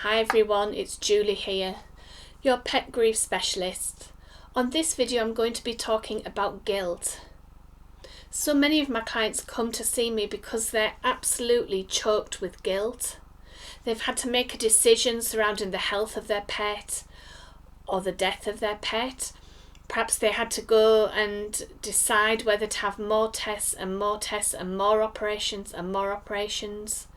Hi everyone, it's Julie here, your pet grief specialist. On this video I'm going to be talking about guilt. So many of my clients come to see me because they're absolutely choked with guilt. They've had to make a decision surrounding the health of their pet or the death of their pet. Perhaps they had to go and decide whether to have more tests and more tests and more operations and more operations.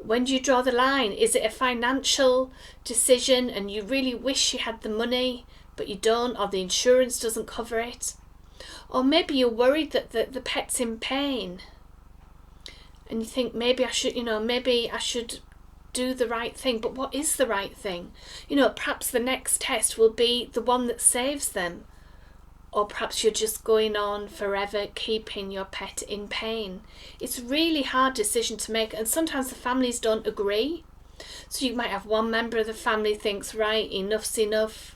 When do you draw the line? Is it a financial decision and you really wish you had the money but you don't, or the insurance doesn't cover it? Or maybe you're worried that the pet's in pain and you think maybe I should do the right thing. But what is the right thing? Perhaps the next test will be the one that saves them. Or perhaps you're just going on forever keeping your pet in pain. It's a really hard decision to make, and sometimes the families don't agree. So you might have one member of the family thinks, right, enough's enough.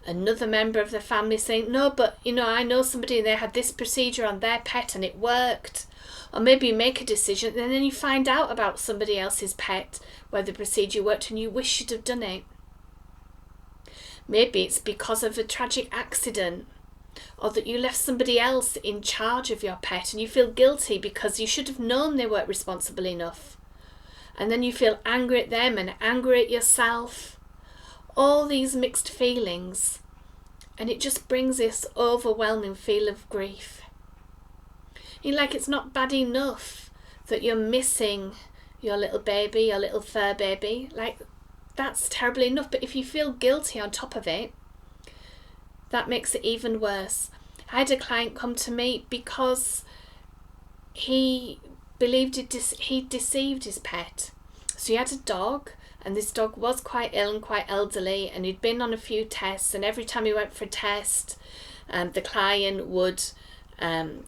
Another member of the family saying, no, but I know somebody and they had this procedure on their pet and it worked. Or maybe you make a decision and then you find out about somebody else's pet where the procedure worked and you wish you'd have done it. Maybe it's because of a tragic accident, or that you left somebody else in charge of your pet and you feel guilty because you should have known they weren't responsible enough. And then you feel angry at them and angry at yourself. All these mixed feelings, and it just brings this overwhelming feel of grief. Like it's not bad enough that you're missing your little baby, your little fur baby. Like, that's terrible enough, but if you feel guilty on top of it, that makes it even worse. I had a client come to me because he believed he'd deceived his pet. So he had a dog, and this dog was quite ill and quite elderly, and he'd been on a few tests, and every time he went for a test, the client would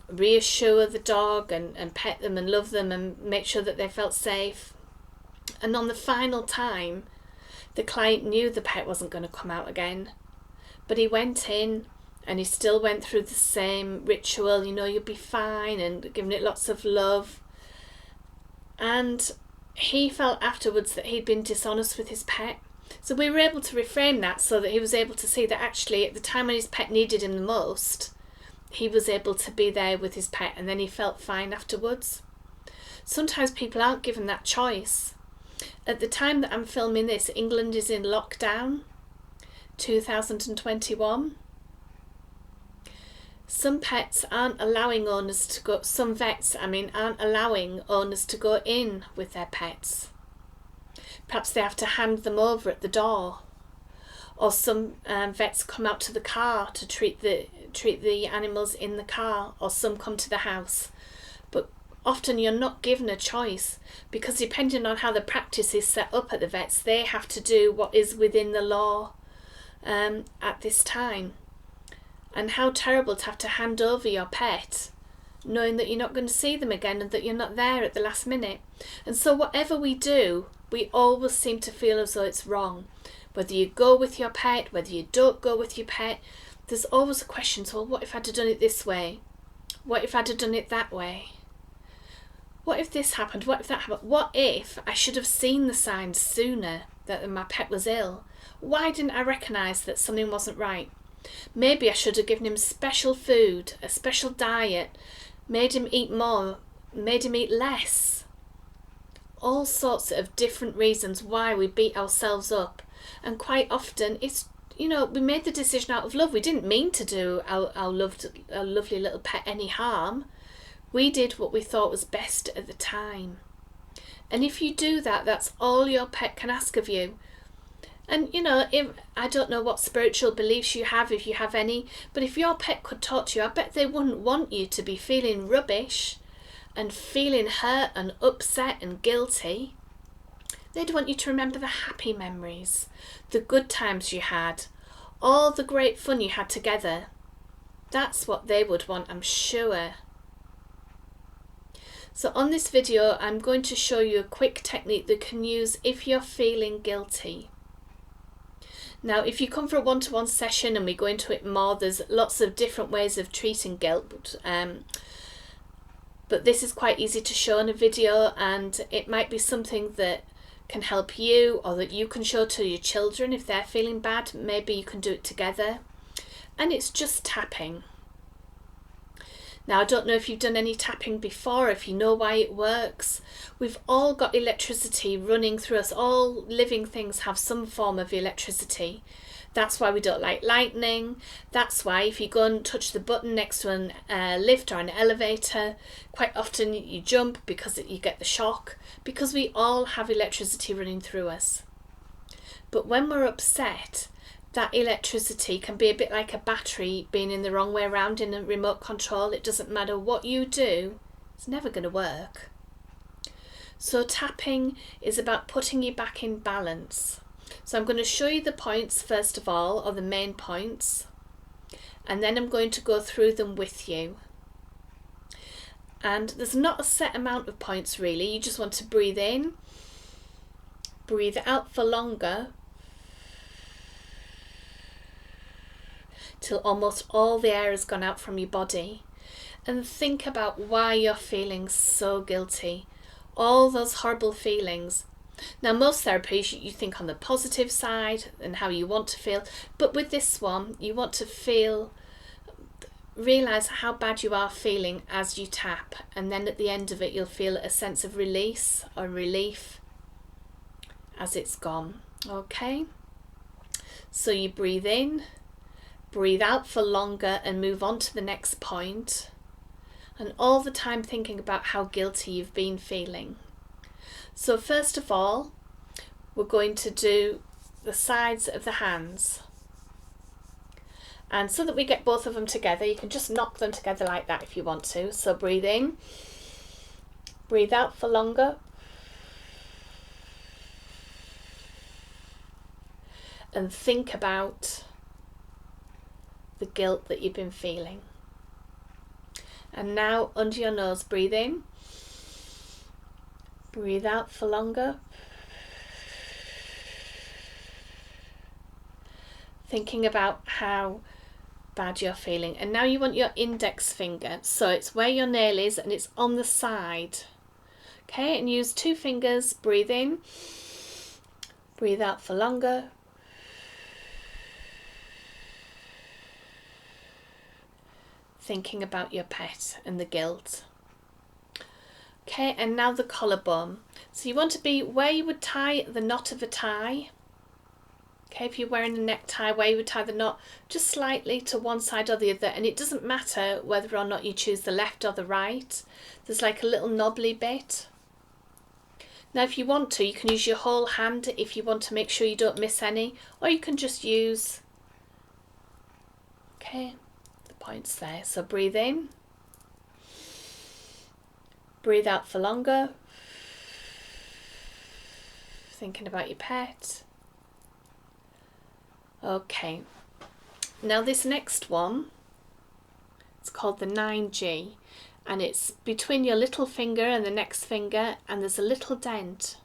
reassure the dog and pet them and love them and make sure that they felt safe. And on the final time, the client knew the pet wasn't going to come out again, but he went in and he still went through the same ritual, you'll be fine, and giving it lots of love. And he felt afterwards that he'd been dishonest with his pet. So we were able to reframe that so that he was able to see that actually at the time when his pet needed him the most, he was able to be there with his pet, and then he felt fine afterwards. Sometimes people aren't given that choice. At the time that I'm filming this, England is in lockdown, 2021. Some vets aren't allowing owners to go in with their pets. Perhaps they have to hand them over at the door. Or some vets come out to the car to treat the animals in the car, or some come to the house. But often you're not given a choice, because depending on how the practice is set up at the vets, they have to do what is within the law at this time. And how terrible to have to hand over your pet knowing that you're not going to see them again and that you're not there at the last minute. And so whatever we do, we always seem to feel as though it's wrong. Whether you go with your pet, whether you don't go with your pet, there's always a question, so what if I'd have done it this way? What if I'd have done it that way? What if this happened? What if that happened? What if I should have seen the signs sooner that my pet was ill? Why didn't I recognise that something wasn't right? Maybe I should have given him special food, a special diet, made him eat more, made him eat less. All sorts of different reasons why we beat ourselves up. And quite often it's, we made the decision out of love. We didn't mean to do our lovely little pet any harm. We did what we thought was best at the time. And if you do that, that's all your pet can ask of you. And if I don't know what spiritual beliefs you have, if you have any, but if your pet could talk to you, I bet they wouldn't want you to be feeling rubbish and feeling hurt and upset and guilty. They'd want you to remember the happy memories, the good times you had, all the great fun you had together. That's what they would want, I'm sure. So on this video, I'm going to show you a quick technique that you can use if you're feeling guilty. Now, if you come for a one-to-one session and we go into it more, there's lots of different ways of treating guilt. But this is quite easy to show in a video, and it might be something that can help you, or that you can show to your children if they're feeling bad. Maybe you can do it together. And it's just tapping. Now, I don't know if you've done any tapping before, if you know why it works. We've all got electricity running through us. All living things have some form of electricity. That's why we don't like lightning. That's why if you go and touch the button next to a lift or an elevator, quite often you jump because you get the shock, because we all have electricity running through us. But when we're upset, that electricity can be a bit like a battery being in the wrong way around in a remote control. It doesn't matter what you do, it's never going to work. So tapping is about putting you back in balance. So I'm going to show you the points first of all, or the main points, and then I'm going to go through them with you. And there's not a set amount of points really. You just want to breathe in, breathe out for longer, till almost all the air has gone out from your body, and think about why you're feeling so guilty, all those horrible feelings. Now, most therapies you think on the positive side and how you want to feel, but with this one you want to realize how bad you are feeling as you tap, and then at the end of it you'll feel a sense of release or relief as it's gone. Okay, so you breathe in, breathe out for longer, and move on to the next point, and all the time thinking about how guilty you've been feeling. So first of all, we're going to do the sides of the hands, and so that we get both of them together, you can just knock them together like that if you want to. So breathe in, breathe out for longer, and think about the guilt that you've been feeling. And now under your nose, breathe in, breathe out for longer, thinking about how bad you're feeling. And now you want your index finger, so it's where your nail is and it's on the side. Okay, and use 2 fingers, breathe in, breathe out for longer, thinking about your pet and the guilt. Okay, and now the collarbone. So you want to be where you would tie the knot of a tie. Okay, if you're wearing a necktie, where you would tie the knot, just slightly to one side or the other, and it doesn't matter whether or not you choose the left or the right. There's like a little knobbly bit. Now if you want to, you can use your whole hand if you want to make sure you don't miss any, or you can just use, okay, the points there. So breathe in, breathe out for longer, thinking about your pet. Okay, now this next one, it's called the 9G, and it's between your little finger and the next finger, and there's a little dent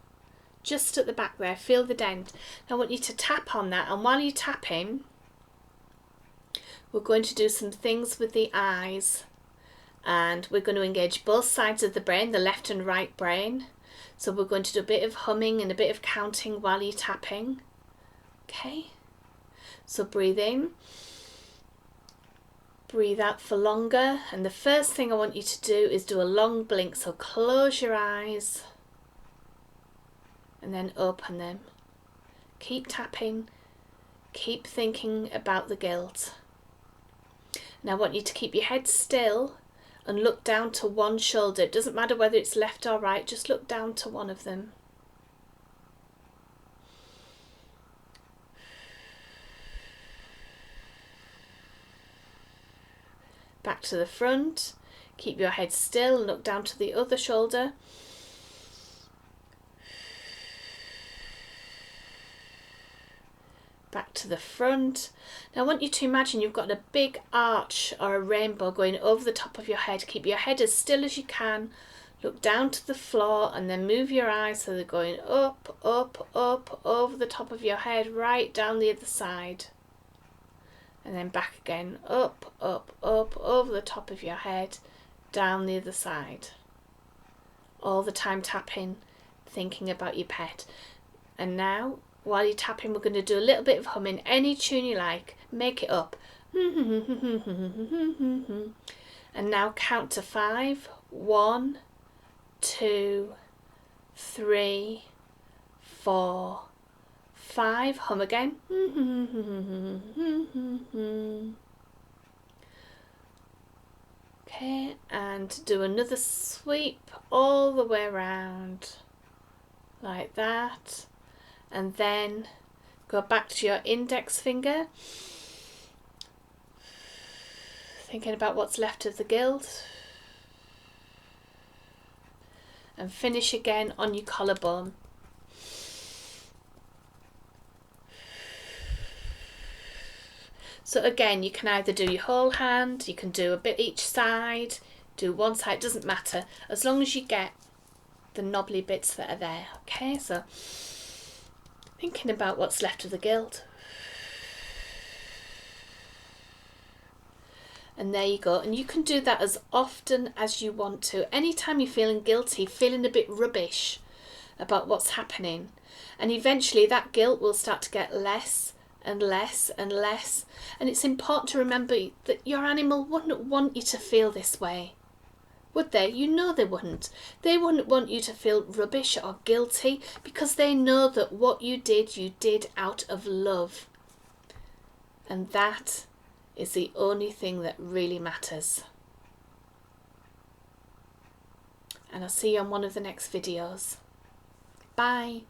just at the back there. Feel the dent. Now I want you to tap on that, and while you're tapping, we're going to do some things with the eyes, and we're going to engage both sides of the brain, the left and right brain. So we're going to do a bit of humming and a bit of counting while you're tapping. Okay, so breathe in, breathe out for longer, and the first thing I want you to do is do a long blink. So close your eyes and then open them. Keep tapping, keep thinking about the guilt. Now I want you to keep your head still and look down to one shoulder. It doesn't matter whether it's left or right, just look down to one of them. Back to the front, keep your head still and look down to the other shoulder. Back to the front. Now I want you to imagine you've got a big arch or a rainbow going over the top of your head. Keep your head as still as you can. Look down to the floor and then move your eyes so they're going up, up, up, over the top of your head, right down the other side. And then back again, up, up, up, over the top of your head, down the other side. All the time tapping, thinking about your pet. And now, while you're tapping, we're going to do a little bit of humming. Any tune you like, make it up. And now count to 5. 1, 2, 3, 4, 5. Hum again. Okay, and do another sweep all the way around like that, and then go back to your index finger, thinking about what's left of the guilt, and finish again on your collarbone. So again, you can either do your whole hand, you can do a bit each side, do one side, doesn't matter, as long as you get the knobbly bits that are there. Okay, so thinking about what's left of the guilt. And there you go. And you can do that as often as you want to. Anytime you're feeling guilty, feeling a bit rubbish about what's happening, and eventually that guilt will start to get less and less and less. And it's important to remember that your animal wouldn't want you to feel this way, would they? You know they wouldn't. They wouldn't want you to feel rubbish or guilty, because they know that what you did out of love. And that is the only thing that really matters. And I'll see you on one of the next videos. Bye.